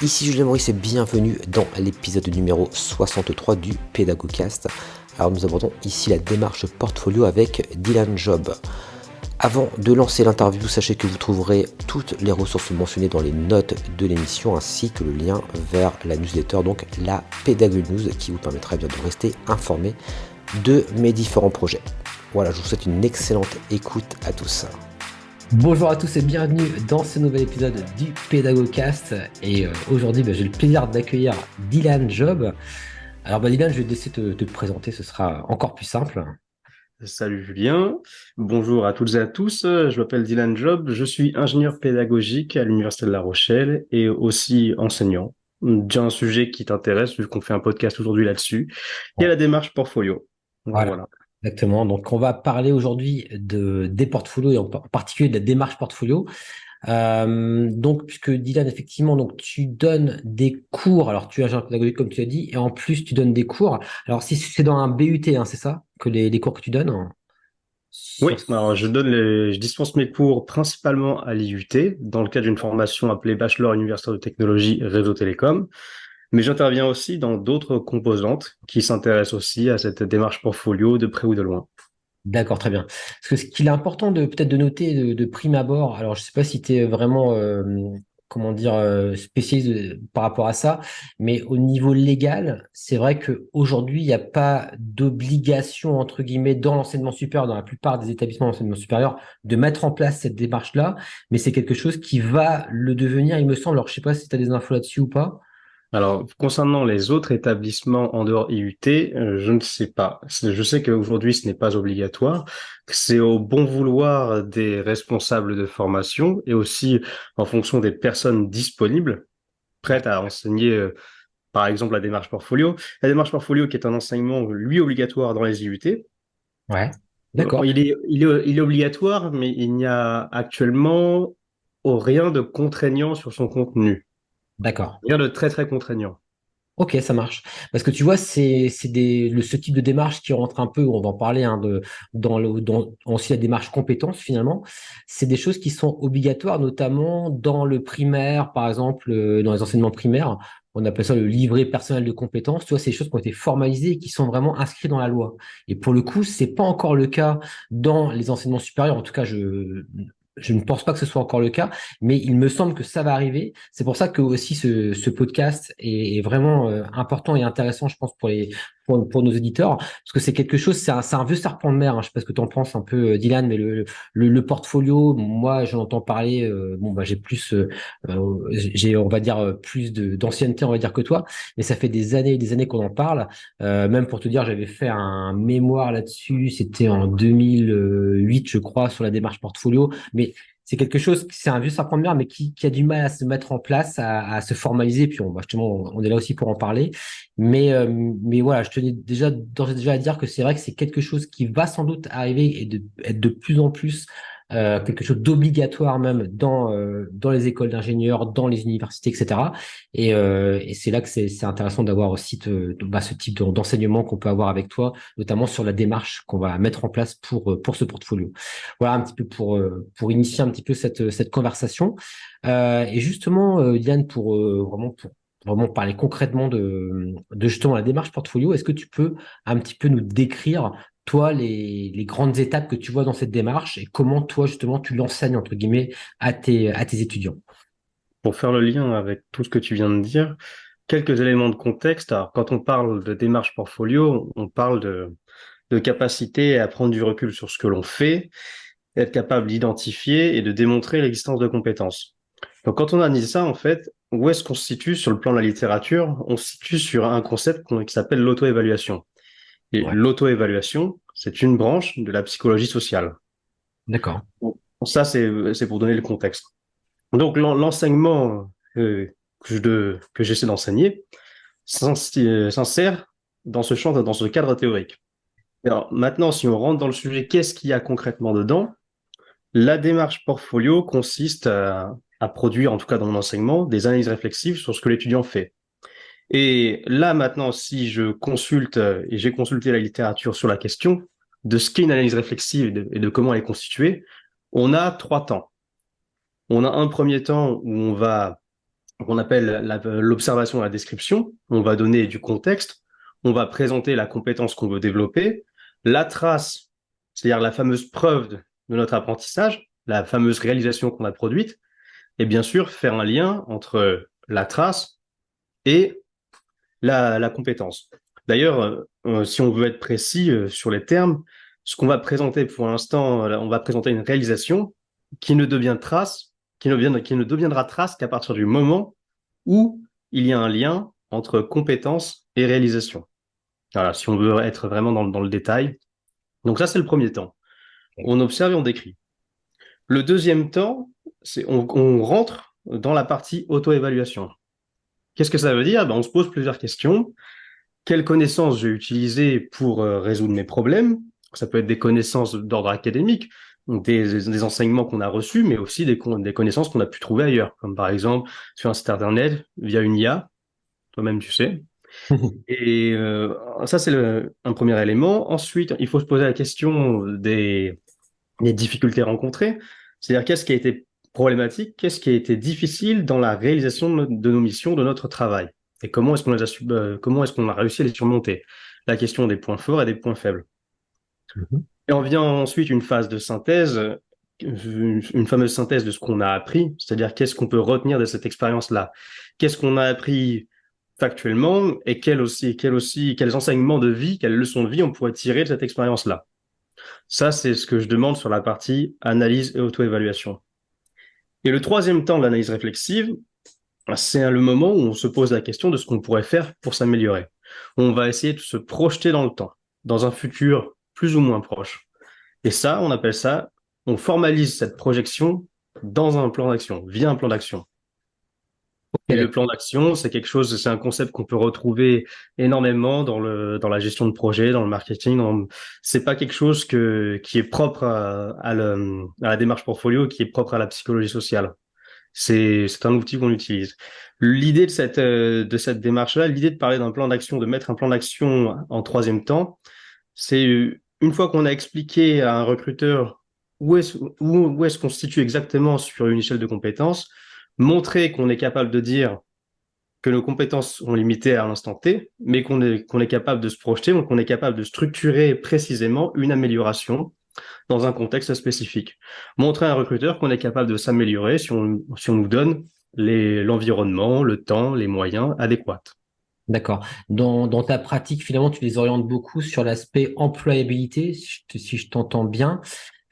Ici Julien Maurice et bienvenue dans l'épisode numéro 63 du Pédagogcast. Alors nous abordons ici la démarche portfolio avec Dylan Job. Avant de lancer l'interview, sachez que vous trouverez toutes les ressources mentionnées dans les notes de l'émission ainsi que le lien vers la newsletter, donc la Pédago News, qui vous permettra bien de rester informé de mes différents projets. Voilà, je vous souhaite une excellente écoute à tous. Bonjour à tous et bienvenue dans ce nouvel épisode du Pédagogcast. Et aujourd'hui, j'ai le plaisir d'accueillir Dylan Job. Alors Dylan, je vais te laisser te présenter, ce sera encore plus simple. Salut Julien, bonjour à toutes et à tous, je m'appelle Dylan Job, je suis ingénieur pédagogique à l'Université de La Rochelle et aussi enseignant. Déjà un sujet qui t'intéresse vu qu'on fait un podcast aujourd'hui là-dessus, et la démarche portfolio. Voilà, Voilà. exactement. Donc on va parler aujourd'hui des portfolios et en particulier de la démarche portfolio. Donc, puisque Dylan, effectivement, donc tu donnes des cours, alors tu es agent pédagogique comme tu as dit, et en plus tu donnes des cours. Alors si c'est dans un BUT, c'est ça, que les cours que tu donnes Oui, sur... alors je dispense mes cours principalement à l'IUT, dans le cadre d'une formation appelée Bachelor universitaire de technologie réseau télécom, mais j'interviens aussi dans d'autres composantes qui s'intéressent aussi à cette démarche portfolio de près ou de loin. D'accord, très bien. Parce que ce qu'il est important de peut-être de noter de prime abord, alors je sais pas si tu es vraiment comment dire spécialiste par rapport à ça, mais au niveau légal, c'est vrai qu'aujourd'hui, il n'y a pas d'obligation entre guillemets dans l'enseignement supérieur, dans la plupart des établissements d'enseignement supérieur, de mettre en place cette démarche-là, mais c'est quelque chose qui va le devenir, il me semble. Alors je sais pas si tu as des infos là-dessus ou pas. Alors, concernant les autres établissements en dehors IUT, je ne sais pas. Je sais qu'aujourd'hui, ce n'est pas obligatoire. Que C'est au bon vouloir des responsables de formation et aussi en fonction des personnes disponibles, Ouais. prêtes à enseigner, par exemple, la démarche portfolio. La démarche portfolio qui est un enseignement, lui, obligatoire dans les IUT. Ouais. D'accord. Il est obligatoire, mais il n'y a actuellement rien de contraignant sur son contenu. D'accord. Rien de très, très contraignant. Ok, ça marche. Parce que tu vois, ce type de démarche qui rentre un peu, on va en parler, dans aussi la démarche compétence finalement. C'est des choses qui sont obligatoires, notamment dans le primaire, par exemple, dans les enseignements primaires. On appelle ça le livret personnel de compétences. Tu vois, c'est des choses qui ont été formalisées et qui sont vraiment inscrites dans la loi. Et pour le coup, c'est pas encore le cas dans les enseignements supérieurs. En tout cas, je ne pense pas que ce soit encore le cas, mais il me semble que ça va arriver. C'est pour ça que aussi ce podcast est vraiment important et intéressant, je pense, pour nos éditeurs, parce que c'est quelque chose, c'est un vieux serpent de mer. Je sais pas ce que tu en penses un peu, Dylan, mais le portfolio, moi, j'en entends parler. J'ai plus, on va dire, plus d'ancienneté, on va dire que toi, mais ça fait des années et des années qu'on en parle. Même pour te dire, j'avais fait un mémoire là-dessus. C'était en 2008, je crois, sur la démarche portfolio. Mais c'est quelque chose, c'est un vieux serpent de mer, mais qui a du mal à se mettre en place, à se formaliser. Puis justement, on est là aussi pour en parler. Mais voilà, je tenais déjà, d'ores et déjà à dire que c'est vrai que c'est quelque chose qui va sans doute arriver et être de plus en plus quelque chose d'obligatoire même dans les écoles d'ingénieurs, dans les universités, etc. Et c'est là que c'est intéressant d'avoir aussi ce type d'enseignement qu'on peut avoir avec toi, notamment sur la démarche qu'on va mettre en place pour ce portfolio. Voilà un petit peu pour initier un petit peu cette conversation. Et justement, Yann, pour vraiment parler concrètement de justement la démarche portfolio, est-ce que tu peux un petit peu nous décrire, toi, les grandes étapes que tu vois dans cette démarche et comment toi, justement, tu l'enseignes, entre guillemets, à tes étudiants? Pour faire le lien avec tout ce que tu viens de dire, quelques éléments de contexte. Alors, quand on parle de démarche portfolio, on parle de capacité à prendre du recul sur ce que l'on fait, être capable d'identifier et de démontrer l'existence de compétences. Donc, quand on analyse ça, en fait, où est-ce qu'on se situe sur le plan de la littérature? On se situe sur un concept qui s'appelle l'auto-évaluation. Et Ouais, l'auto-évaluation, c'est une branche de la psychologie sociale. d'accord. Bon, ça, c'est pour donner le contexte. Donc, l'enseignement que j'essaie d'enseigner s'insère dans ce champ, dans ce cadre théorique. Alors, maintenant, si on rentre dans le sujet, qu'est-ce qu'il y a concrètement dedans? La démarche portfolio consiste à produire, en tout cas dans mon enseignement, des analyses réflexives sur ce que l'étudiant fait. Et là, maintenant, si je consulte, et j'ai consulté la littérature sur la question de ce qu'est une analyse réflexive et de comment elle est constituée, on a trois temps. On a un premier temps où on va qu'on appelle l'observation et la description. On va donner du contexte, on va présenter la compétence qu'on veut développer, la trace, c'est-à-dire la fameuse preuve de notre apprentissage, la fameuse réalisation qu'on a produite, et bien sûr faire un lien entre la trace et la compétence. D'ailleurs, si on veut être précis sur les termes, ce qu'on va présenter pour l'instant, on va présenter une réalisation qui ne devient trace, qui ne deviendra trace qu'à partir du moment où il y a un lien entre compétence et réalisation. Voilà, si on veut être vraiment dans le détail. Donc ça, c'est le premier temps. On observe et on décrit. Le deuxième temps, c'est on rentre dans la partie auto-évaluation. Qu'est-ce que ça veut dire? Ben, on se pose plusieurs questions. Quelles connaissances j'ai utilisées pour résoudre mes problèmes? Ça peut être des connaissances d'ordre académique, donc des enseignements qu'on a reçus, mais aussi des connaissances qu'on a pu trouver ailleurs, comme par exemple sur un site internet, via une IA, toi-même tu sais. Et ça, c'est un premier élément. Ensuite, il faut se poser la question des difficultés rencontrées, c'est-à-dire qu'est-ce qui a été problématique, qu'est-ce qui a été difficile dans la réalisation de nos missions, de notre travail, et comment est-ce qu'on comment est-ce qu'on a réussi à les surmonter. La question des points forts et des points faibles. Mhm. Et on vient ensuite une phase de synthèse, une fameuse synthèse de ce qu'on a appris, c'est-à-dire qu'est-ce qu'on peut retenir de cette expérience-là, qu'est-ce qu'on a appris factuellement et quels enseignements de vie, quelles leçons de vie on pourrait tirer de cette expérience-là. Ça, c'est ce que je demande sur la partie analyse et auto-évaluation. Et le troisième temps de l'analyse réflexive, c'est le moment où on se pose la question de ce qu'on pourrait faire pour s'améliorer. On va essayer de se projeter dans le temps, dans un futur plus ou moins proche. Et ça, on appelle ça, on formalise cette projection dans un plan d'action, via un plan d'action. Et le plan d'action, c'est quelque chose, c'est un concept qu'on peut retrouver énormément dans la gestion de projet, dans le marketing. C'est pas quelque chose qui est propre à la démarche portfolio, qui est propre à la psychologie sociale. C'est un outil qu'on utilise. L'idée de cette démarche-là, l'idée de parler d'un plan d'action, de mettre un plan d'action en troisième temps, c'est une fois qu'on a expliqué à un recruteur où est-ce qu'on se situe exactement sur une échelle de compétences, montrer qu'on est capable de dire que nos compétences sont limitées à l'instant T, mais qu'on est capable de se projeter, donc qu'on est capable de structurer précisément une amélioration dans un contexte spécifique. Montrer à un recruteur qu'on est capable de s'améliorer si on nous donne l'environnement, le temps, les moyens adéquats. D'accord. Dans ta pratique, finalement, tu les orientes beaucoup sur l'aspect employabilité, si je t'entends bien.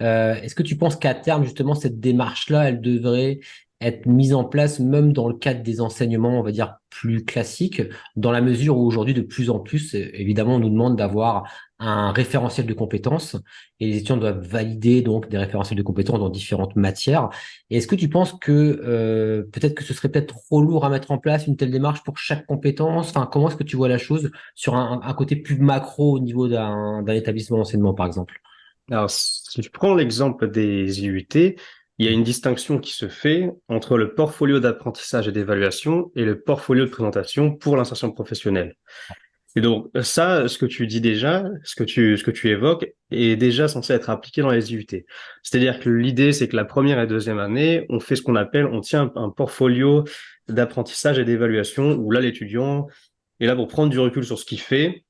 Est-ce que tu penses qu'à terme, justement, cette démarche-là, elle devrait être mise en place même dans le cadre des enseignements, on va dire, plus classiques, dans la mesure où aujourd'hui, de plus en plus, évidemment, on nous demande d'avoir un référentiel de compétences et les étudiants doivent valider donc des référentiels de compétences dans différentes matières. Et est-ce que tu penses que peut-être que ce serait peut-être trop lourd à mettre en place une telle démarche pour chaque compétence? Enfin, comment est-ce que tu vois la chose sur un côté plus macro au niveau d'un établissement d'enseignement, par exemple? Alors, si je prends l'exemple des IUT, il y a une distinction qui se fait entre le portfolio d'apprentissage et d'évaluation et le portfolio de présentation pour l'insertion professionnelle. Et donc, ça, ce que tu dis déjà, ce que tu évoques, est déjà censé être appliqué dans les IUT. C'est-à-dire que l'idée, c'est que la première et deuxième année, on fait ce qu'on appelle, on tient un portfolio d'apprentissage et d'évaluation, où là, l'étudiant est là pour prendre du recul sur ce qu'il fait,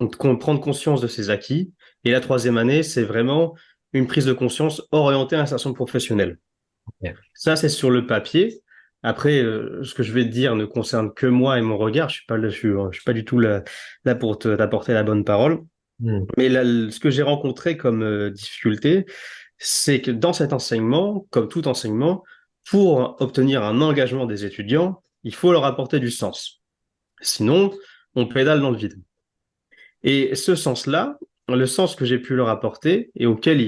donc prendre conscience de ses acquis. Et la troisième année, c'est vraiment une prise de conscience orientée à l'insertion professionnelle. Ok. Ça, c'est sur le papier. Après, ce que je vais te dire ne concerne que moi et mon regard. Je suis pas du tout là pour t'apporter la bonne parole. Hmm. Mais là, ce que j'ai rencontré comme difficulté, c'est que dans cet enseignement, comme tout enseignement, pour obtenir un engagement des étudiants, il faut leur apporter du sens. Sinon, on pédale dans le vide. Et ce sens-là, le sens que j'ai pu leur apporter et sur lequel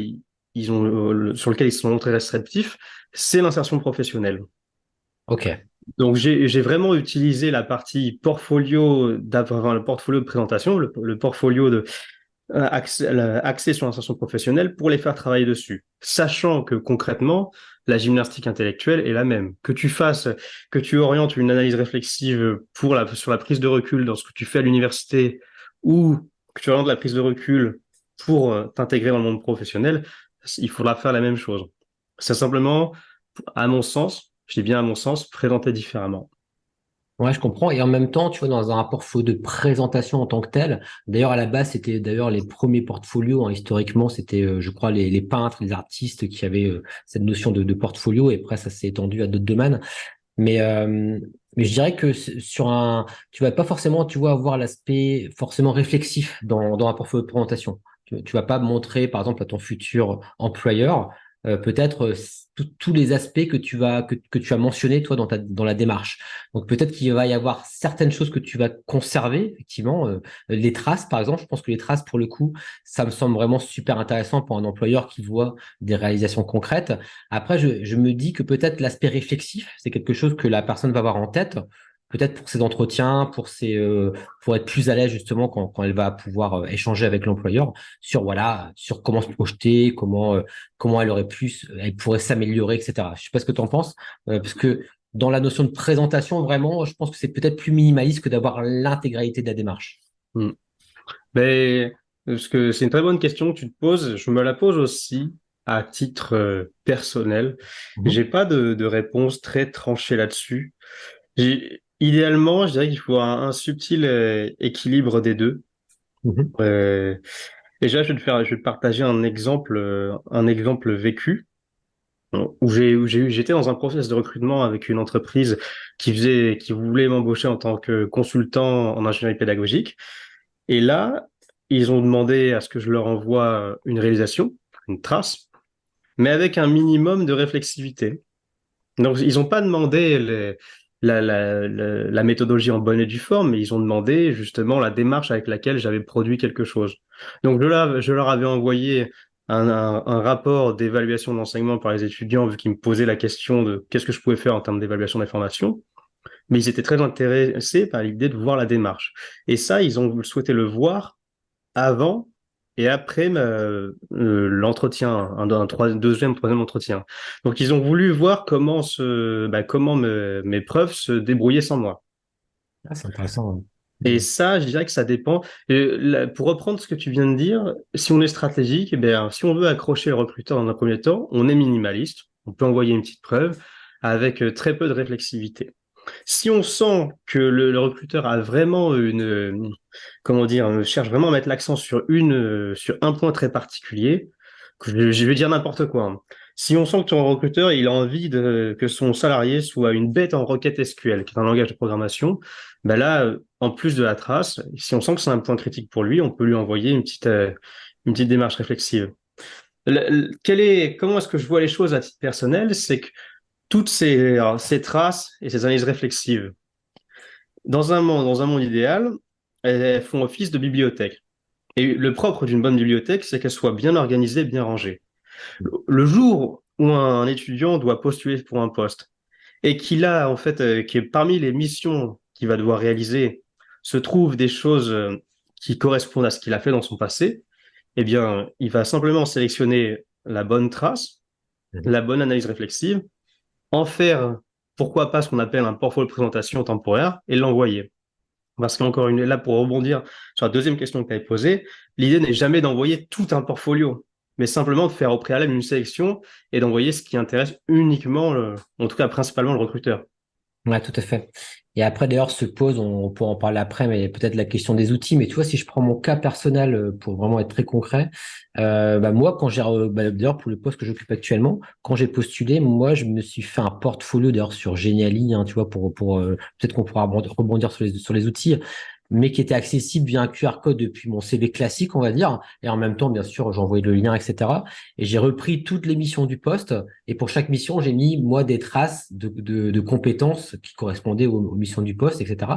ils se sont montrés réceptifs, c'est l'insertion professionnelle. Ok. Donc j'ai vraiment utilisé la partie portfolio, enfin, le portfolio de présentation, le portfolio axé sur l'insertion professionnelle pour les faire travailler dessus, sachant que concrètement, la gymnastique intellectuelle est la même. Que tu orientes une analyse réflexive sur la prise de recul dans ce que tu fais à l'université ou que tu orientes la prise de recul pour t'intégrer dans le monde professionnel, il faudra faire la même chose. C'est simplement, à mon sens, je dis bien à mon sens, présenter différemment. Ouais, je comprends. Et en même temps, tu vois, dans un portfolio de présentation en tant que tel, d'ailleurs, à la base, c'était d'ailleurs les premiers portfolios, hein, historiquement, c'était, je crois, les peintres, les artistes qui avaient cette notion de portfolio. Et après, ça s'est étendu à d'autres domaines. Mais, euh, mais je dirais que sur un, tu vas pas forcément, tu vois, avoir l'aspect forcément réflexif dans un portfolio de présentation. Tu vas pas montrer, par exemple, à ton futur employeur, peut-être tous les aspects que tu as mentionnés, toi, dans la démarche. Donc, peut-être qu'il va y avoir certaines choses que tu vas conserver, effectivement, les traces, par exemple. Je pense que les traces, pour le coup, ça me semble vraiment super intéressant pour un employeur qui voit des réalisations concrètes. Après, je me dis que peut-être l'aspect réflexif, c'est quelque chose que la personne va avoir en tête, peut-être pour ses entretiens, pour être plus à l'aise justement quand elle va pouvoir échanger avec l'employeur sur voilà, sur comment se projeter, comment elle pourrait s'améliorer, etc. Je sais pas ce que tu en penses, parce que dans la notion de présentation, vraiment, je pense que c'est peut-être plus minimaliste que d'avoir l'intégralité de la démarche. Hmm. Mais parce que c'est une très bonne question que tu te poses. Je me la pose aussi à titre personnel. Mhm. J'ai pas de réponse très tranchée là-dessus. Idéalement, je dirais qu'il faut un subtil équilibre des deux. Mhm. Euh, Déjà, je vais te partager un exemple vécu j'étais dans un process de recrutement avec une entreprise qui voulait m'embaucher en tant que consultant en ingénierie pédagogique. Et là, ils ont demandé à ce que je leur envoie une réalisation, une trace, mais avec un minimum de réflexivité. Donc, ils n'ont pas demandé la méthodologie en bonne et due forme, mais ils ont demandé justement la démarche avec laquelle j'avais produit quelque chose. Donc, je leur avais envoyé un rapport d'évaluation d'enseignement par les étudiants, vu qu'ils me posaient la question de qu'est-ce que je pouvais faire en termes d'évaluation d'information. Mais ils étaient très intéressés par l'idée de voir la démarche. Et ça, ils ont souhaité le voir avant et après l'entretien, deuxième, troisième entretien. Donc, ils ont voulu voir comment mes preuves se débrouillaient sans moi. Ah, c'est intéressant. Et Ouais. ça, je dirais que ça dépend. Pour reprendre ce que tu viens de dire, si on est stratégique, eh bien, si on veut accrocher le recruteur dans un premier temps, on est minimaliste. On peut envoyer une petite preuve avec très peu de réflexivité. Si on sent que le recruteur a vraiment comment dire, cherche vraiment à mettre l'accent sur un point très particulier, je vais dire n'importe quoi, hein. Si on sent que ton recruteur, il a envie que son salarié soit une bête en requête SQL, qui est un langage de programmation, ben là, en plus de la trace, si on sent que c'est un point critique pour lui, on peut lui envoyer une petite démarche réflexive. Comment est-ce que je vois les choses à titre personnel? C'est que toutes ces traces et ces analyses réflexives, dans un monde idéal, elles font office de bibliothèque. Et le propre d'une bonne bibliothèque, c'est qu'elle soit bien organisée, bien rangée. Le jour où un étudiant doit postuler pour un poste et qu'il a, en fait, que parmi les missions qu'il va devoir réaliser, se trouvent des choses qui correspondent à ce qu'il a fait dans son passé, eh bien, il va simplement sélectionner la bonne trace, Mhm. la bonne analyse réflexive, en faire, pourquoi pas, ce qu'on appelle un portfolio de présentation temporaire et l'envoyer. Parce qu'encore une, là, pour rebondir sur la deuxième question que tu avais posée, l'idée n'est jamais d'envoyer tout un portfolio, mais simplement de faire au préalable une sélection et d'envoyer ce qui intéresse uniquement, en tout cas principalement le recruteur. Ouais, tout à fait. Et après, d'ailleurs, se pose, on pourra en parler après, mais peut-être la question des outils. Mais tu vois, si je prends mon cas personnel pour vraiment être très concret, bah, moi, d'ailleurs, pour le poste que j'occupe actuellement, quand j'ai postulé, moi, je me suis fait un portfolio, d'ailleurs, sur Geniali, hein, tu vois, peut-être qu'on pourra rebondir sur les outils, mais qui était accessible via un QR code depuis mon CV classique, on va dire. Et en même temps, bien sûr, j'ai envoyé le lien, etc. Et j'ai repris toutes les missions du poste. Et pour chaque mission, j'ai mis, moi, des traces de compétences qui correspondaient aux missions du poste, etc.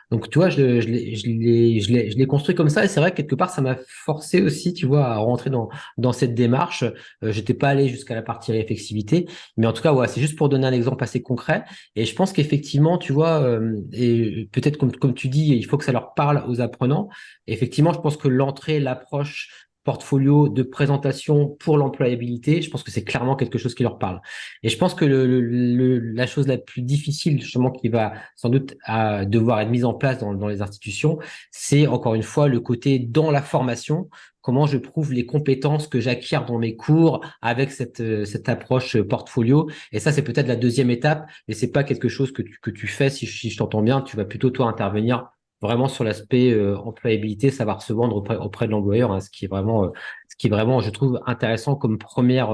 Donc, tu vois, je l'ai construit comme ça. Et c'est vrai que quelque part, ça m'a forcé aussi, tu vois, à rentrer dans cette démarche. J'étais pas allé jusqu'à la partie réflexivité. Mais en tout cas, ouais, c'est juste pour donner un exemple assez concret. Et je pense qu'effectivement, tu vois, et peut-être comme tu dis, il faut que ça leur parle aux apprenants. Et effectivement, je pense que l'entrée, l'approche, portfolio de présentation pour l'employabilité, je pense que c'est clairement quelque chose qui leur parle. Et je pense que la chose la plus difficile, justement, qui va sans doute devoir être mise en place dans les institutions, c'est encore une fois le côté dans la formation, comment je prouve les compétences que j'acquiers dans mes cours avec cette approche portfolio. Et ça, c'est peut-être la deuxième étape, mais c'est pas quelque chose que tu fais, si je t'entends bien, tu vas plutôt, toi, intervenir vraiment sur l'aspect employabilité, savoir se vendre auprès de l'employeur, hein, ce qui est vraiment, je trouve, intéressant comme première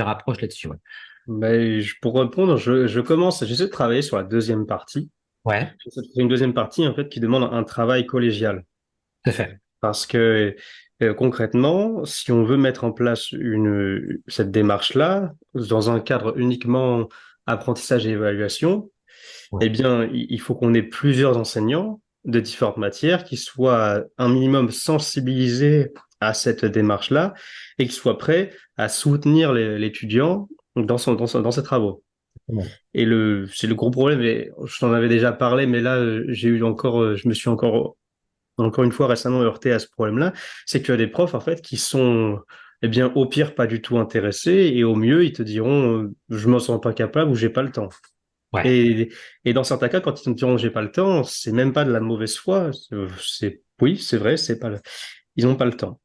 approche là-dessus. Ouais. Ben, pour répondre, j'essaie de travailler sur la deuxième partie. Ouais, J'essaie de faire une deuxième partie, en fait, qui demande un travail collégial. tout à fait. Parce que concrètement, si on veut mettre en place cette démarche-là, dans un cadre uniquement apprentissage et évaluation, Ouais. eh bien, il faut qu'on ait plusieurs enseignants de différentes matières qui soient un minimum sensibilisés à cette démarche-là et qui soient prêts à soutenir l'étudiant dans ses travaux. Bon. Et c'est le gros problème, et je t'en avais déjà parlé, mais là, je me suis encore une fois récemment heurté à ce problème-là, c'est que tu as des profs, en fait, qui sont, eh bien, au pire, pas du tout intéressés, et au mieux, ils te diront, je me sens pas capable ou j'ai pas le temps. Ouais. Et, et dans certains cas, quand ils te diront j'ai pas le temps, c'est même pas de la mauvaise foi. Oui, c'est vrai, ils n'ont pas le temps.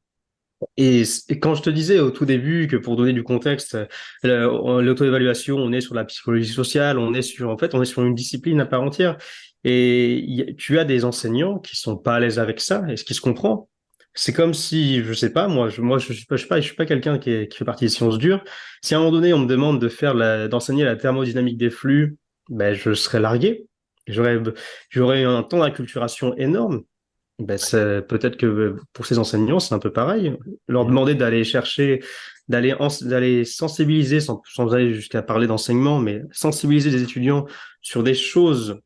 Et quand je te disais au tout début que pour donner du contexte, l'auto-évaluation, on est sur la psychologie sociale, en fait, on est sur une discipline à part entière. Et tu as des enseignants qui sont pas à l'aise avec ça, et ce qui se comprend. C'est comme si, je sais pas, moi, je suis pas quelqu'un qui fait partie des sciences dures. Si à un moment donné, on me demande d'enseigner la thermodynamique des flux, ben, je serais largué. J'aurais, j'aurais un temps d'acculturation énorme. Ben, peut-être que pour ces enseignants, c'est un peu pareil. Leur Mm. demander d'aller chercher, d'aller sensibiliser, sans aller jusqu'à parler d'enseignement, mais sensibiliser les étudiants sur des choses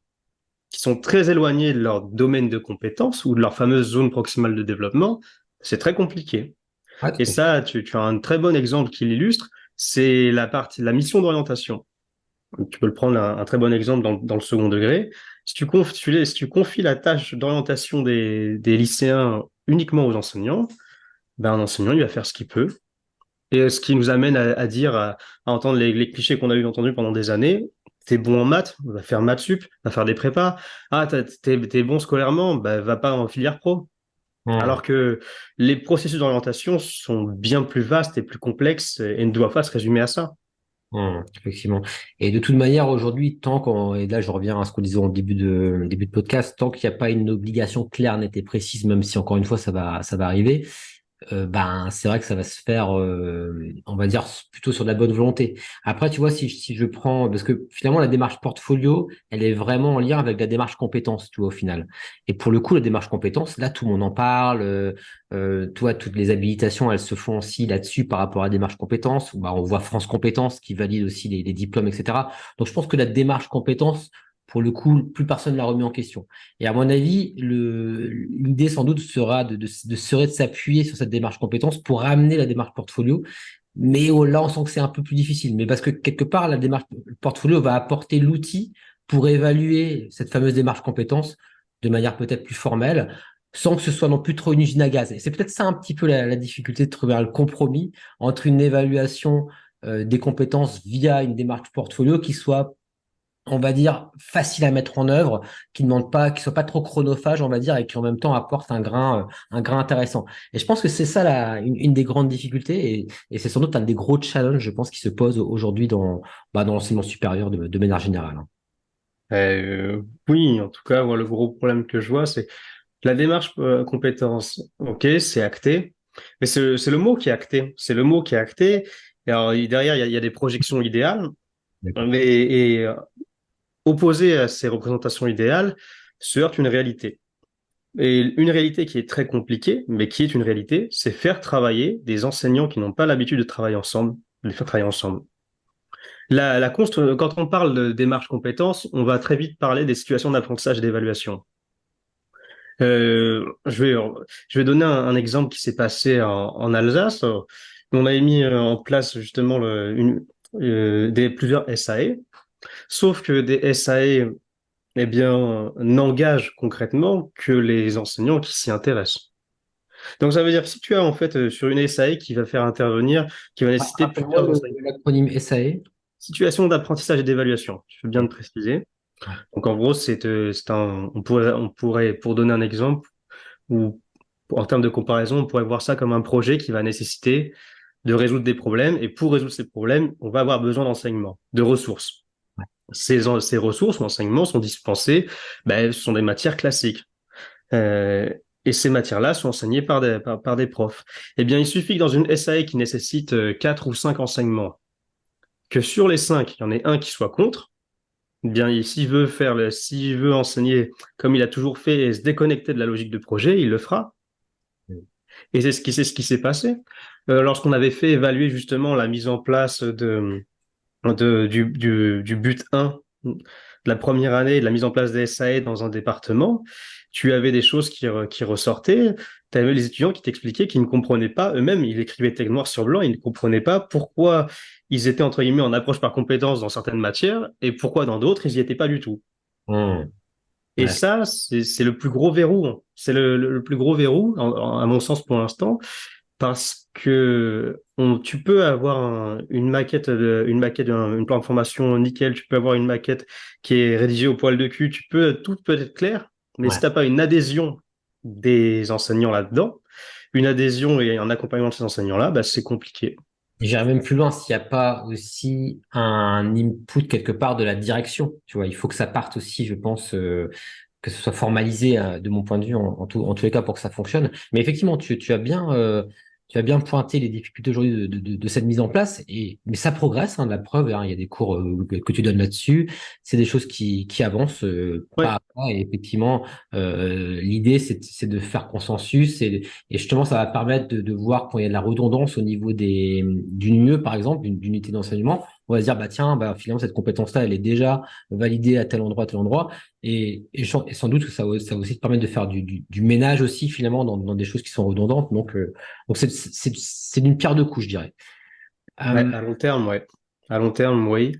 qui sont très éloignées de leur domaine de compétences ou de leur fameuse zone proximale de développement, c'est très compliqué. Ouais, Et tout à fait. ça, tu as un très bon exemple qui l'illustre, c'est la mission d'orientation. Tu peux le prendre un très bon exemple dans le second degré. Si tu confies la tâche d'orientation des lycéens uniquement aux enseignants, ben un enseignant, il va faire ce qu'il peut. Et ce qui nous amène à entendre les clichés qu'on a eu entendus pendant des années. T'es bon en maths, va faire maths sup, va faire des prépas. Ah, t'es bon scolairement, ben va pas en filière pro. Mm. Alors que les processus d'orientation sont bien plus vastes et plus complexes et ne doivent pas se résumer à ça. Effectivement. Et de toute manière, aujourd'hui, et là je reviens à ce qu'on disait en début de podcast, tant qu'il n'y a pas une obligation claire, nette et précise, même si encore une fois ça va arriver, ben c'est vrai que ça va se faire, on va dire plutôt sur de la bonne volonté. Après, tu vois, si je prends, parce que finalement la démarche portfolio, elle est vraiment en lien avec la démarche compétence, tu vois, au final. Et pour le coup, la démarche compétence, là tout le monde en parle. Toi, toutes les habilitations, elles se font aussi là-dessus par rapport à la démarche compétence. Bah, on voit France Compétences qui valide aussi les diplômes, etc. Donc je pense que la démarche compétence, pour le coup, plus personne ne l'a remis en question. Et à mon avis, l'idée sans doute serait de s'appuyer sur cette démarche compétence pour ramener la démarche portfolio. Mais là, on sent que c'est un peu plus difficile. Mais parce que quelque part, la démarche portfolio va apporter l'outil pour évaluer cette fameuse démarche compétence de manière peut-être plus formelle, sans que ce soit non plus trop une usine à gaz. Et c'est peut-être ça un petit peu la difficulté de trouver un compromis entre une évaluation des compétences via une démarche portfolio qui soit, on va dire, facile à mettre en œuvre, qui ne demande pas, qui soit pas trop chronophage, on va dire, et qui en même temps apporte un grain intéressant. Et je pense que c'est ça une des grandes difficultés, et c'est sans doute un des gros challenges, je pense, qui se pose aujourd'hui dans l'enseignement supérieur de manière générale. Hein. Oui, en tout cas, moi, le gros problème que je vois, c'est la démarche compétence. Ok, c'est acté, mais c'est le mot qui est acté. C'est le mot qui est acté. Et alors, derrière, il y a des projections idéales, D'accord. mais opposé à ces représentations idéales se heurte une réalité. Et une réalité qui est très compliquée, mais qui est une réalité, c'est faire travailler des enseignants qui n'ont pas l'habitude de travailler ensemble, de les faire travailler ensemble. Quand on parle de démarche compétences, on va très vite parler des situations d'apprentissage et d'évaluation. Je vais donner un exemple qui s'est passé en Alsace. On avait mis en place justement plusieurs SAE, sauf que des SAE eh bien, n'engagent concrètement que les enseignants qui s'y intéressent. Donc ça veut dire que si tu as en fait sur une SAE qui va faire intervenir, qui va nécessater Rappelle-moi plusieurs enseignements, l'acronyme SAE. situation d'apprentissage et d'évaluation, je veux bien Ok. te préciser. Ouais. Donc en gros, on pourrait, pour donner un exemple, ou en termes de comparaison, on pourrait voir ça comme un projet qui va nécessiter de résoudre des problèmes. Et pour résoudre ces problèmes, on va avoir besoin d'enseignement, de ressources. Ces ressources, l'enseignement, sont dispensées, ben, ce sont des matières classiques. Euh, et ces matières-là sont enseignées par des profs. Eh bien, il suffit que dans une SAE qui nécessite 4 ou 5 enseignements, que sur les 5, il y en ait un qui soit contre. Eh bien, s'il veut enseigner comme il a toujours fait et se déconnecter de la logique de projet, il le fera. Et c'est ce qui s'est passé. Lorsqu'on avait fait évaluer justement la mise en place du but 1 de la première année, de la mise en place des SAE dans un département, tu avais des choses qui ressortaient. Tu avais les étudiants qui t'expliquaient qu'ils ne comprenaient pas eux-mêmes, ils écrivaient texte noir sur blanc, ils ne comprenaient pas pourquoi ils étaient entre guillemets en approche par compétence dans certaines matières et pourquoi dans d'autres, ils n'y étaient pas du tout. Hmm. Et Ouais, ça, c'est le plus gros verrou, hein. C'est le plus gros verrou, à mon sens pour l'instant, parce que tu peux avoir une plan de formation nickel, tu peux avoir une maquette qui est rédigée au poil de cul, tout peut être clair, mais si ouais. t'as pas une adhésion des enseignants là-dedans, une adhésion et un accompagnement de ces enseignants-là, bah, c'est compliqué. J'irais même plus loin s'il n'y a pas aussi un input quelque part de la direction. Tu vois, il faut que ça parte aussi, je pense, que ce soit formalisé de mon point de vue en tous les cas pour que ça fonctionne. Mais effectivement, tu as bien pointé les difficultés aujourd'hui de cette mise en place. Mais ça progresse, hein, la preuve, hein, il y a des cours que tu donnes là-dessus. C'est des choses qui avancent pas Ouais, à pas. Et effectivement, l'idée, c'est de faire consensus. Et justement, ça va permettre de voir quand il y a de la redondance au niveau d'une UE, par exemple, d'une unité d'enseignement. On va se dire, bah tiens, bah, finalement, cette compétence-là, elle est déjà validée à tel endroit. Et sans doute que ça va aussi te permettre de faire du ménage aussi, finalement, dans des choses qui sont redondantes. Donc c'est d'une pierre deux coups, je dirais. ouais, Euh, à long terme, ouais. À long terme, oui.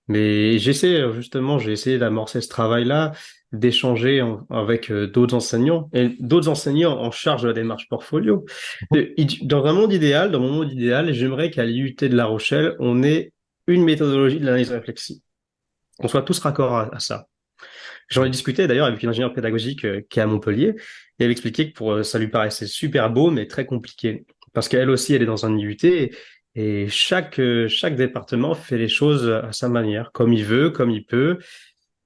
Mais j'ai essayé d'amorcer ce travail-là, d'échanger avec d'autres enseignants et d'autres enseignants en charge de la démarche portfolio. Dans mon monde idéal, j'aimerais qu'à l'IUT de La Rochelle, on ait une méthodologie de l'analyse réflexive, qu'on soit tous raccords à ça. J'en ai discuté d'ailleurs avec une ingénieure pédagogique qui est à Montpellier et elle expliquait que ça lui paraissait super beau mais très compliqué parce qu'elle aussi elle est dans un IUT et chaque département fait les choses à sa manière, comme il veut, comme il peut.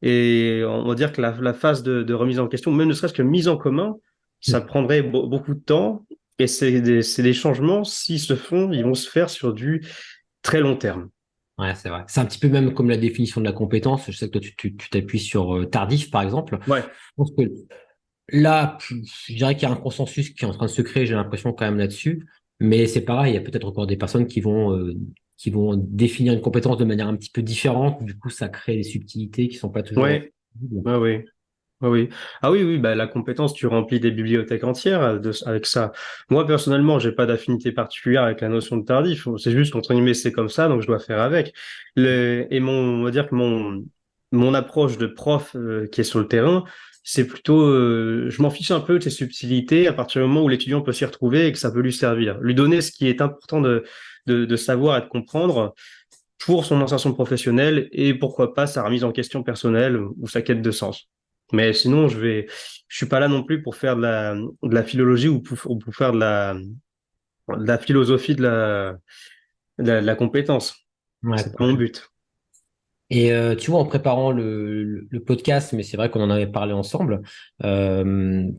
Et on va dire que la phase de remise en question, même ne serait-ce que mise en commun, ça prendrait beaucoup de temps et c'est des changements, s'ils se font, ils vont se faire sur du très long terme. ouais, c'est vrai. C'est un petit peu même comme la définition de la compétence. Je sais que toi, tu t'appuies sur Tardif, par exemple. Ouais, Je pense que là, je dirais qu'il y a un consensus qui est en train de se créer, j'ai l'impression quand même là-dessus. Mais c'est pareil, il y a peut-être encore des personnes qui vont définir une compétence de manière un petit peu différente. Du coup, ça crée des subtilités qui sont pas toujours ouais, visibles. ouais, ouais. Ah oui. Ah oui, oui, bah, la compétence, tu remplis des bibliothèques entières avec ça. Moi, personnellement, j'ai pas d'affinité particulière avec la notion de tardif. C'est juste, entre guillemets, c'est comme ça, donc je dois faire avec. On va dire que mon approche de prof, qui est sur le terrain, c'est plutôt, je m'en fiche un peu de ces subtilités à partir du moment où l'étudiant peut s'y retrouver et que ça peut lui servir. Lui donner ce qui est important de savoir et de comprendre pour son insertion professionnelle et pourquoi pas sa remise en question personnelle ou sa quête de sens. Mais sinon, je suis pas là non plus pour faire de la philologie ou pour faire de la philosophie de la compétence. Ouais, C'est pas mon but. et tu vois, en préparant le podcast, mais c'est vrai qu'on en avait parlé ensemble,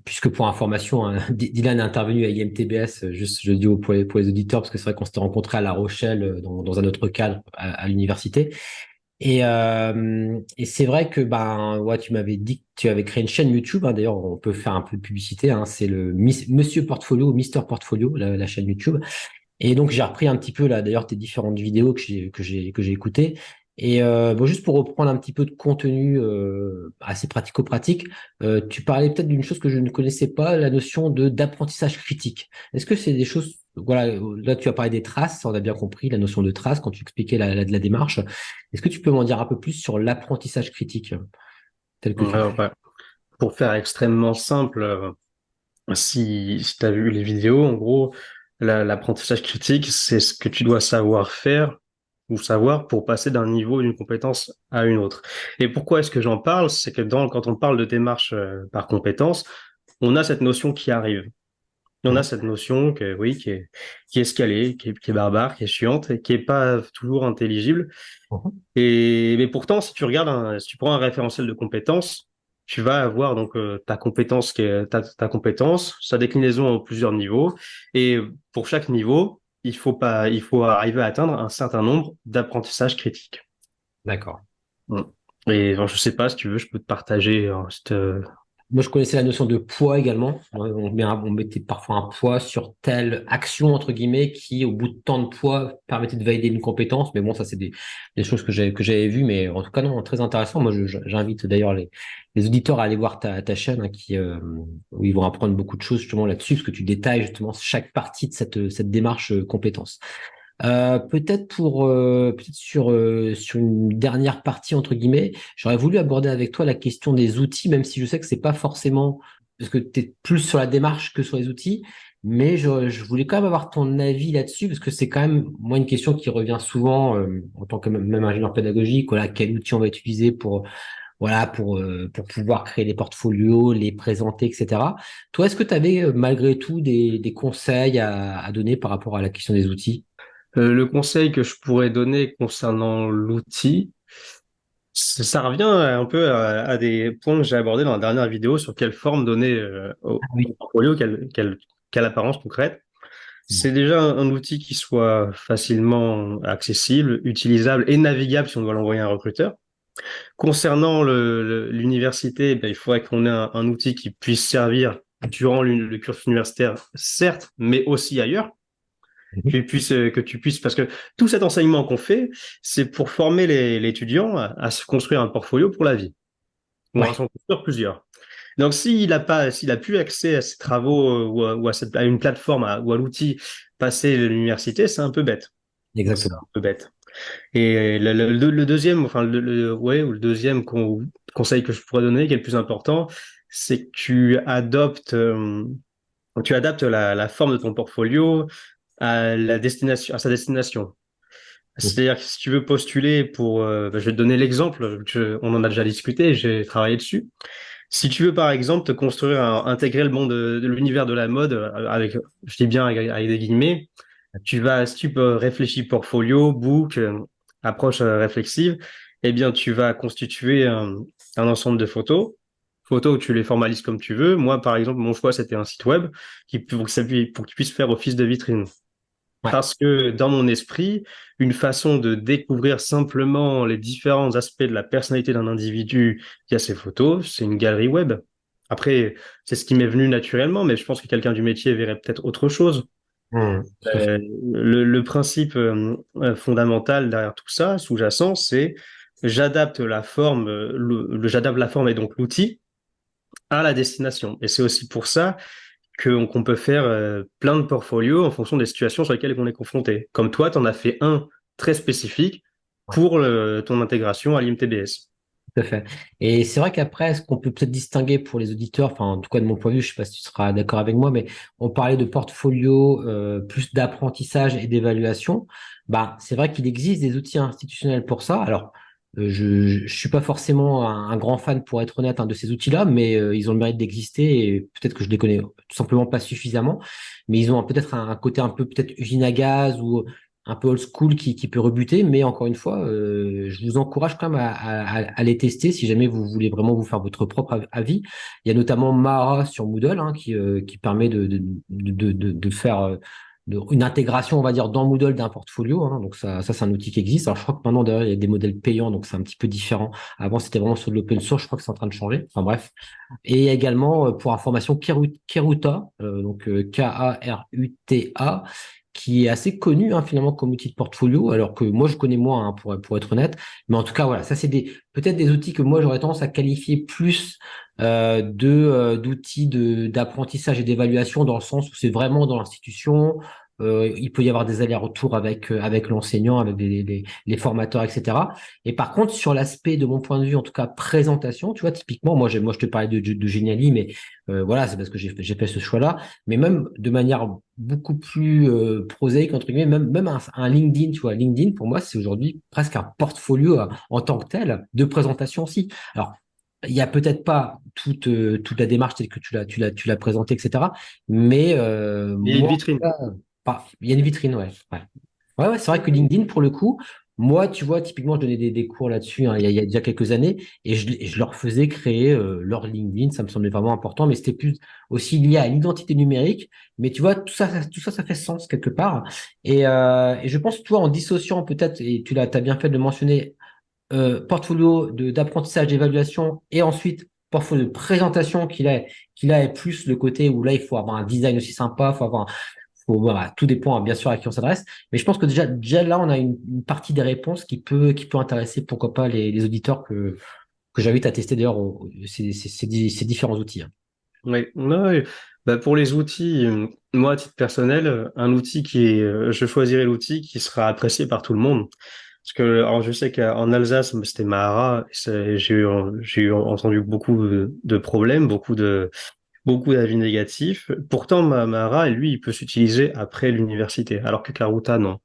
puisque pour information, hein, Dylan est intervenu à IMTBS, juste je le dis pour les auditeurs, parce que c'est vrai qu'on s'était rencontrés à La Rochelle dans un autre cadre à l'université. Et c'est vrai que ben ouais, tu m'avais dit que tu avais créé une chaîne YouTube, hein, d'ailleurs on peut faire un peu de publicité, hein, c'est le Monsieur Portfolio, Mister Portfolio, la chaîne YouTube. Et donc, j'ai repris un petit peu, là, d'ailleurs, tes différentes vidéos que j'ai écoutées. Et bon, juste pour reprendre un petit peu de contenu assez pratico-pratique, tu parlais peut-être d'une chose que je ne connaissais pas, la notion de d'apprentissage critique. Est-ce que c'est des choses, voilà, là, tu as parlé des traces, on a bien compris la notion de traces quand tu expliquais la démarche. Est-ce que tu peux m'en dire un peu plus sur l'apprentissage critique, tel que tu le fais? Ouais. Pour faire extrêmement simple, Si tu as vu les vidéos, en gros, l'apprentissage critique, c'est ce que tu dois savoir faire ou savoir pour passer d'un niveau, d'une compétence à une autre. Et pourquoi est-ce que j'en parle? C'est que quand on parle de démarche par compétence, on a cette notion qui arrive. On a Mhm. cette notion que, oui, qui est escalée, qui est barbare, qui est chiante et qui est pas toujours intelligible. Mhm. Mais pourtant, si tu regardes, si tu prends un référentiel de compétences, tu vas avoir donc ta compétence ta compétence, sa déclinaison en plusieurs niveaux. Et pour chaque niveau, il faut arriver à atteindre un certain nombre d'apprentissages critiques. D'accord. Mm. Et enfin, je sais pas si tu veux, je peux te partager Moi, je connaissais la notion de poids également. On mettait parfois un poids sur telle action, entre guillemets, qui, au bout de tant de poids, permettait de valider une compétence. Mais bon, ça, c'est des choses que j'avais vues. Mais en tout cas, non, très intéressant. Moi, j'invite d'ailleurs les auditeurs à aller voir ta chaîne, hein, où ils vont apprendre beaucoup de choses justement là-dessus, parce que tu détailles justement chaque partie de cette démarche compétence. Peut-être sur une dernière partie entre guillemets, j'aurais voulu aborder avec toi la question des outils, même si je sais que c'est pas forcément parce que tu es plus sur la démarche que sur les outils, mais je voulais quand même avoir ton avis là-dessus parce que c'est quand même moi une question qui revient souvent en tant que même ingénieur pédagogique. Voilà, quel outil on va utiliser pour pouvoir créer des portfolios, les présenter, etc. Toi, est-ce que tu avais malgré tout des conseils à donner par rapport à la question des outils? le conseil que je pourrais donner concernant l'outil. Ça revient un peu à des points que j'ai abordés dans la dernière vidéo sur quelle forme donner Ah au oui. portfolio, quelle apparence concrète. Mm. C'est déjà un outil qui soit facilement accessible, utilisable et navigable si on doit l'envoyer à un recruteur. Concernant l'université, ben, il faudrait qu'on ait un outil qui puisse servir durant le cursus universitaire, certes, mais aussi ailleurs. Mhm. Que tu puisses, parce que tout cet enseignement qu'on fait, c'est pour former l'étudiant à se construire un portfolio pour la vie, ou à Ouais, s'en construire plusieurs. Donc, s'il a plus accès à ces travaux à une plateforme ou à l'outil passé de l'université, c'est un peu bête. C'est un exactement. peu bête. Et le deuxième, enfin, ouais, ou le deuxième conseil que je pourrais donner, qui est le plus important, c'est que tu adaptes la forme de ton portfolio à sa destination. Mm. C'est-à-dire que si tu veux postuler je vais te donner l'exemple, on en a déjà discuté, j'ai travaillé dessus. Si tu veux, par exemple, te construire, intégrer le monde de l'univers de la mode, je dis bien avec des guillemets, si tu peux réfléchir portfolio, book, approche réflexive, eh bien, tu vas constituer un ensemble de photos. Photos où tu les formalises comme tu veux. Moi, par exemple, mon choix, c'était un site web pour qu'il puisse faire office de vitrine. Ouais. Parce que dans mon esprit, une façon de découvrir simplement les différents aspects de la personnalité d'un individu via ses photos, c'est une galerie web. Après, c'est ce qui m'est venu naturellement, mais je pense que quelqu'un du métier verrait peut-être autre chose. Mm. Tout à fait. Le principe fondamental derrière tout ça, sous-jacent, c'est j'adapte la forme et donc l'outil à la destination. Et c'est aussi pour ça qu'on peut faire plein de portfolios en fonction des situations sur lesquelles on est confronté. Comme toi, tu en as fait un très spécifique Ouais, pour ton intégration à l'IMTBS. tout à fait. Et c'est vrai qu'après, ce qu'on peut peut-être distinguer pour les auditeurs, enfin, en tout cas de mon point de vue, je sais pas si tu seras d'accord avec moi, mais on parlait de portfolio, plus d'apprentissage et d'évaluation. Bah, c'est vrai qu'il existe des outils institutionnels pour ça. Alors, je suis pas forcément un grand fan, pour être honnête, hein, de ces outils-là, mais ils ont le mérite d'exister et peut-être que je les connais tout simplement pas suffisamment. Mais ils ont peut-être un côté un peu peut-être usine à gaz ou un peu old school qui peut rebuter, mais encore une fois, je vous encourage quand même à les tester si jamais vous voulez vraiment vous faire votre propre avis. Il y a notamment Mara sur Moodle, hein, qui permet de faire une intégration, on va dire, dans Moodle d'un portfolio, hein. Donc ça c'est un outil qui existe. Alors je crois que maintenant d'ailleurs il y a des modèles payants, donc c'est un petit peu différent. Avant c'était vraiment sur de l'open source, je crois que c'est en train de changer. Enfin bref. Et également pour information Keruta, Karuta, qui est assez connu, hein, finalement comme outil de portfolio, alors que moi je connais moins, hein, pour être honnête. Mais en tout cas, voilà, ça c'est peut-être des outils que moi j'aurais tendance à qualifier plus d'outils d'apprentissage et d'évaluation dans le sens où c'est vraiment dans l'institution. il peut y avoir des allers-retours avec l'enseignant, avec les formateurs, etc. Et par contre, sur l'aspect, de mon point de vue, en tout cas, présentation, tu vois, typiquement, moi je te parlais de Geniali, mais voilà, c'est parce que j'ai fait ce choix-là. Mais même de manière beaucoup plus prosaïque, entre guillemets, même un LinkedIn, tu vois, LinkedIn, pour moi, c'est aujourd'hui presque un portfolio en tant que tel de présentation aussi. Alors, il y a peut-être pas toute la démarche telle que tu l'as présentée, etc. Mais Il y a une moi, en tout vitrine. cas, il y a une vitrine, ouais. Ouais, ouais, ouais, c'est vrai que LinkedIn, pour le coup, moi, tu vois, typiquement, je donnais des cours là-dessus, hein, il y a déjà quelques années, et je leur faisais créer leur LinkedIn. Ça me semblait vraiment important, mais c'était plus aussi lié à l'identité numérique. Mais tu vois, ça fait sens quelque part. Et je pense, toi, en dissociant peut-être, et t'as bien fait de le mentionner, portfolio d'apprentissage, d'évaluation, et ensuite portfolio de présentation qu'il a est plus le côté où là, il faut avoir un design aussi sympa, voilà, tout dépend bien sûr à qui on s'adresse. Mais je pense que déjà là, on a une partie des réponses qui peut intéresser, pourquoi pas, les auditeurs que j'invite à tester d'ailleurs ces différents outils, hein. Oui, ouais. Bah, pour les outils, moi, à titre personnel, un outil je choisirais l'outil qui sera apprécié par tout le monde. Parce que, alors, je sais qu'en Alsace, c'était Mahara, et j'ai entendu beaucoup de problèmes, beaucoup d'avis négatifs. Pourtant, Mahara, lui, il peut s'utiliser après l'université, alors que Karuta, non.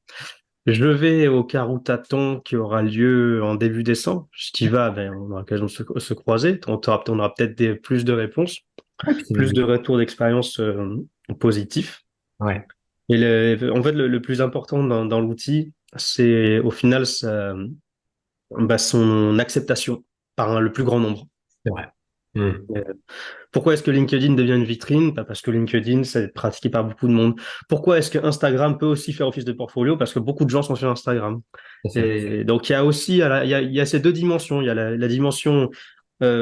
Je vais au Karutathon qui aura lieu en début décembre. Si tu y vas, ben, on aura l'occasion de se croiser. On aura peut-être plus de réponses, Ouais, puis plus de retours d'expérience positifs. ouais, Et en fait, le plus important dans l'outil, c'est au final son acceptation par le plus grand nombre. c'est vrai. Hmm. Euh, Pourquoi est-ce que LinkedIn devient une vitrine? Bah, parce que LinkedIn, c'est pratiqué par beaucoup de monde. Pourquoi est-ce que Instagram peut aussi faire office de portfolio? Parce que beaucoup de gens sont sur Instagram. Tout à fait. Et donc, il y a aussi, il y a ces deux dimensions. Il y a la dimension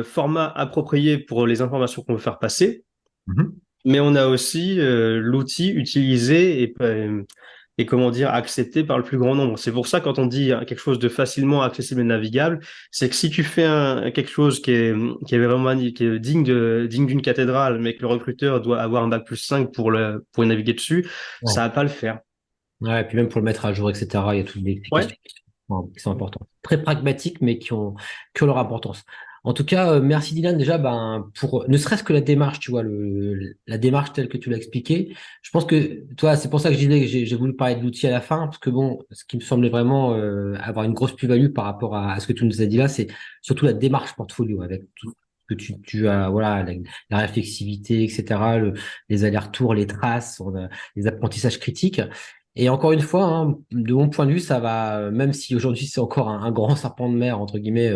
format approprié pour les informations qu'on veut faire passer, Mhm. mais on a aussi l'outil utilisé et comment dire, accepté par le plus grand nombre. C'est pour ça, quand on dit quelque chose de facilement accessible et navigable, c'est que si tu fais quelque chose qui est vraiment qui est digne d'une cathédrale, mais que le recruteur doit avoir un bac+5 pour y naviguer dessus, ça Ouais. va pas le faire. Ouais, et puis même pour le mettre à jour, etc., il y a toutes les Ouais. questions qui sont importantes. Très pragmatiques, mais qui ont leur importance. En tout cas, merci Dylan déjà pour ne serait-ce que la démarche, tu vois, la démarche telle que tu l'as expliquée. Je pense que, toi, c'est pour ça que je disais que j'ai voulu parler de l'outil à la fin, parce que bon, ce qui me semblait vraiment avoir une grosse plus-value par rapport à ce que tu nous as dit là, c'est surtout la démarche portfolio avec tout ce que tu as, voilà, la réflexivité, etc., les allers-retours, les traces, les apprentissages critiques. Et encore une fois, hein, de mon point de vue, ça va, même si aujourd'hui c'est encore un grand serpent de mer, entre guillemets,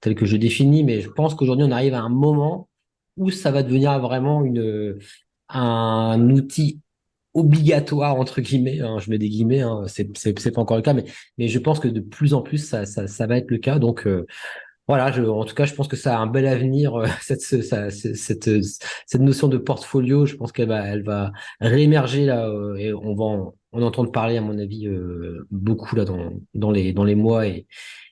tel que je définis, mais je pense qu'aujourd'hui on arrive à un moment où ça va devenir vraiment un outil obligatoire, entre guillemets, hein, je mets des guillemets, hein, c'est pas encore le cas, mais je pense que de plus en plus ça va être le cas. Donc, voilà, en tout cas, je pense que ça a un bel avenir, cette notion de portfolio. Je pense elle va réémerger là, et on va en entendre parler, à mon avis, beaucoup là dans les mois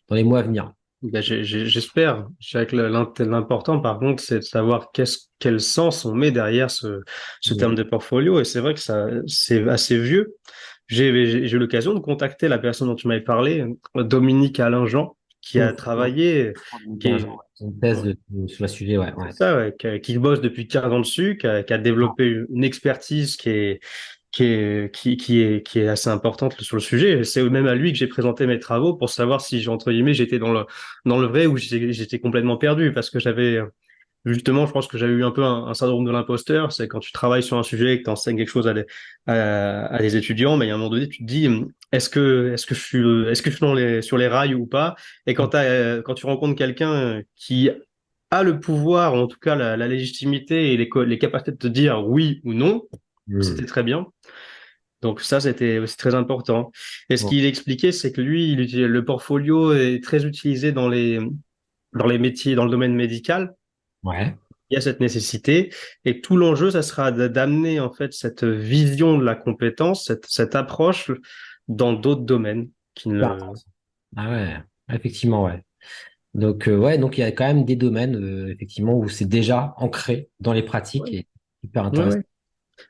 dans les mois à venir. Ben, j'espère. Je dirais que l'important, par contre, c'est de savoir quel sens on met derrière ce terme Mm. de portfolio. Et c'est vrai que c'est assez vieux. J'ai eu l'occasion de contacter la personne dont tu m'avais parlé, Dominique Alain-Jean, qui a travaillé, qui 15 ans, est, ouais. C'est une thèse sur le sujet, ouais, c'est ouais. ça, ouais, qui bosse depuis 15 ans dessus, qui a développé une expertise qui est assez importante sur le sujet. C'est même à lui que j'ai présenté mes travaux pour savoir si, entre guillemets, j'étais dans le vrai ou j'étais complètement perdu parce que justement, je pense que j'avais eu un peu un syndrome de l'imposteur. C'est quand tu travailles sur un sujet et que tu enseignes quelque chose à des étudiants, mais à un moment donné, tu te dis, est-ce que je suis sur les rails ou pas? Et quand tu rencontres quelqu'un qui a le pouvoir, ou en tout cas la légitimité et les capacités de te dire oui ou non, c'était Mm. très bien. Donc ça, c'était aussi très important. Et ce Bon. qu'il expliquait, c'est que lui, le portfolio est très utilisé dans les métiers, dans le domaine médical. Ouais. Il y a cette nécessité. Et tout l'enjeu, ça sera d'amener en fait cette vision de la compétence, cette approche dans d'autres domaines qui Super ne... intéressant. Ah ouais, effectivement, ouais. Donc, il y a quand même des domaines, effectivement, où c'est déjà ancré dans les pratiques Ouais, et hyper ouais, intéressant. ouais.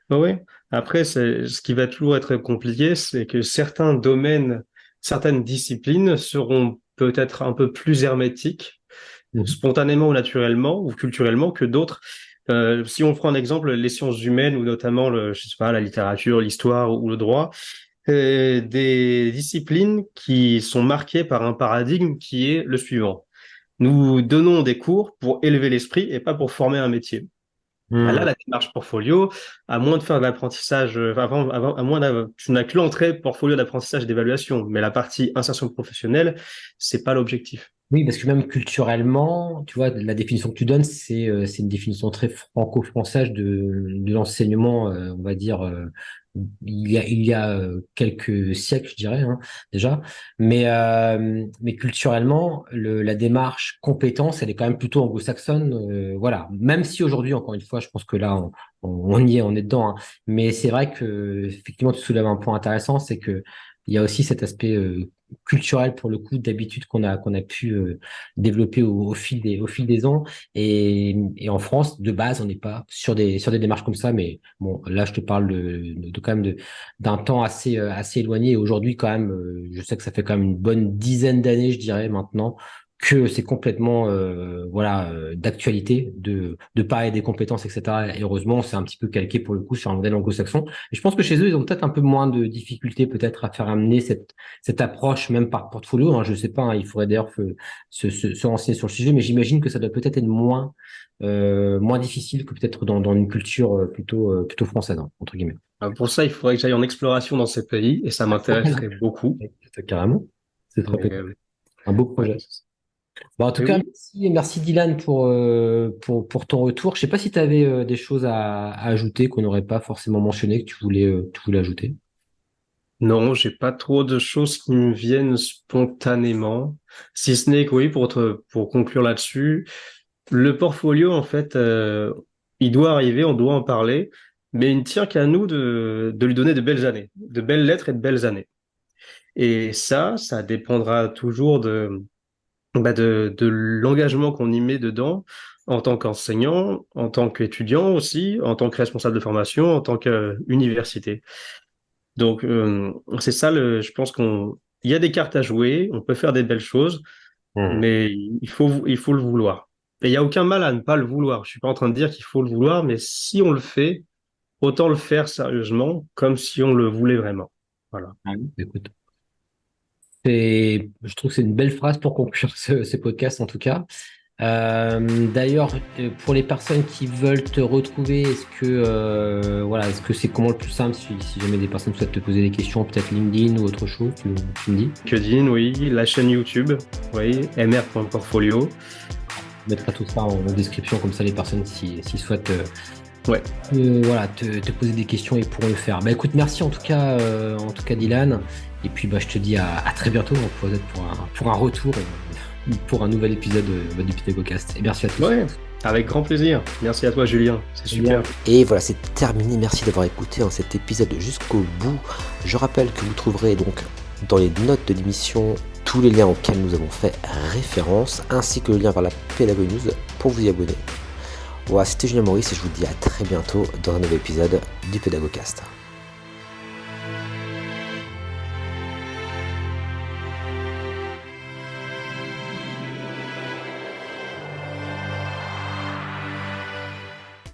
Oui. Après, ce qui va toujours être compliqué, c'est que certains domaines, certaines disciplines seront peut-être un peu plus hermétiques, Mhm. spontanément ou naturellement ou culturellement que d'autres. Si on prend un exemple, les sciences humaines ou notamment je sais pas, la littérature, l'histoire ou le droit, des disciplines qui sont marquées par un paradigme qui est le suivant. Nous donnons des cours pour élever l'esprit et pas pour former un métier. Bah là, Mhm. la démarche portfolio, à moins de faire de l'apprentissage, à moins tu n'as que l'entrée portfolio d'apprentissage et d'évaluation, mais la partie insertion professionnelle, c'est pas l'objectif. Oui, parce que même culturellement, tu vois, la définition que tu donnes, c'est une définition très franco-française de l'enseignement, on va dire, il y a quelques siècles, je dirais, hein, déjà. Mais culturellement, la démarche compétence, elle est quand même plutôt anglo-saxonne, voilà. Même si aujourd'hui, encore une fois, je pense que là, on y est, on est dedans, hein. Mais c'est vrai que, effectivement, tu soulèves un point intéressant, c'est que il y a aussi cet aspect culturel pour le coup d'habitude qu'on a pu développer au fil des ans et en France de base on n'est pas sur des démarches comme ça, mais bon là je te parle quand même d'un temps assez éloigné et aujourd'hui quand même je sais que ça fait quand même une bonne dizaine d'années je dirais maintenant que c'est complètement voilà d'actualité de parler des compétences, etc. Et heureusement c'est un petit peu calqué pour le coup sur un modèle anglo-saxon et je pense que chez eux ils ont peut-être un peu moins de difficultés peut-être à faire amener cette approche, même par portfolio, hein, je sais pas, hein, il faudrait d'ailleurs se renseigner sur le sujet, mais j'imagine que ça doit peut-être être moins difficile que peut-être dans une culture plutôt française, hein, entre guillemets. Pour ça, il faudrait que j'aille en exploration dans ces pays et ça m'intéresserait beaucoup. Ouais, carrément, c'est très Mais, peut-être un beau ouais. projet. Bon, en tout Et cas, oui, merci Dylan pour ton retour. Je sais pas si tu avais des choses à ajouter qu'on n'aurait pas forcément mentionné, que tu voulais ajouter. non, j'ai pas trop de choses qui me viennent spontanément. Si ce n'est que oui, pour conclure là-dessus, le portfolio, en fait, il doit arriver, on doit en parler, mais il ne tient qu'à nous de lui donner de belles années, de belles lettres et de belles années. Et ça dépendra toujours de l'engagement qu'on y met dedans en tant qu'enseignant, en tant qu'étudiant aussi, en tant que responsable de formation, en tant qu'université. Donc, c'est ça, je pense il y a des cartes à jouer, on peut faire des belles choses, Mhm. mais il faut le vouloir. Et il n'y a aucun mal à ne pas le vouloir. Je suis pas en train de dire qu'il faut le vouloir, mais si on le fait, autant le faire sérieusement, comme si on le voulait vraiment. Voilà. Ah oui. Écoute, je trouve que c'est une belle phrase pour conclure ce podcast en tout cas. D'ailleurs, pour les personnes qui veulent te retrouver, est-ce que c'est comment le plus simple si jamais des personnes souhaitent te poser des questions, peut-être LinkedIn ou autre chose, tu me dis. LinkedIn, oui, la chaîne YouTube, oui, mr.portfolio. Je mettrai tout ça en description, comme ça les personnes s'ils souhaitent Ouais, voilà, te poser des questions et pourront le faire. Bah écoute, merci en tout cas Dylan. Et puis bah, je te dis à très bientôt hein, peut-être pour un retour, pour un nouvel épisode du PythagoCast. Et merci à tous. ouais, avec grand plaisir. Merci à toi, Julien. C'est Très bien. super. Et voilà, c'est terminé. Merci d'avoir écouté cet épisode jusqu'au bout. Je rappelle que vous trouverez donc dans les notes de l'émission tous les liens auxquels nous avons fait référence, ainsi que le lien vers la Pédago News pour vous y abonner. Voilà, c'était Julien Maurice et je vous dis à très bientôt dans un nouvel épisode du PédagoCast.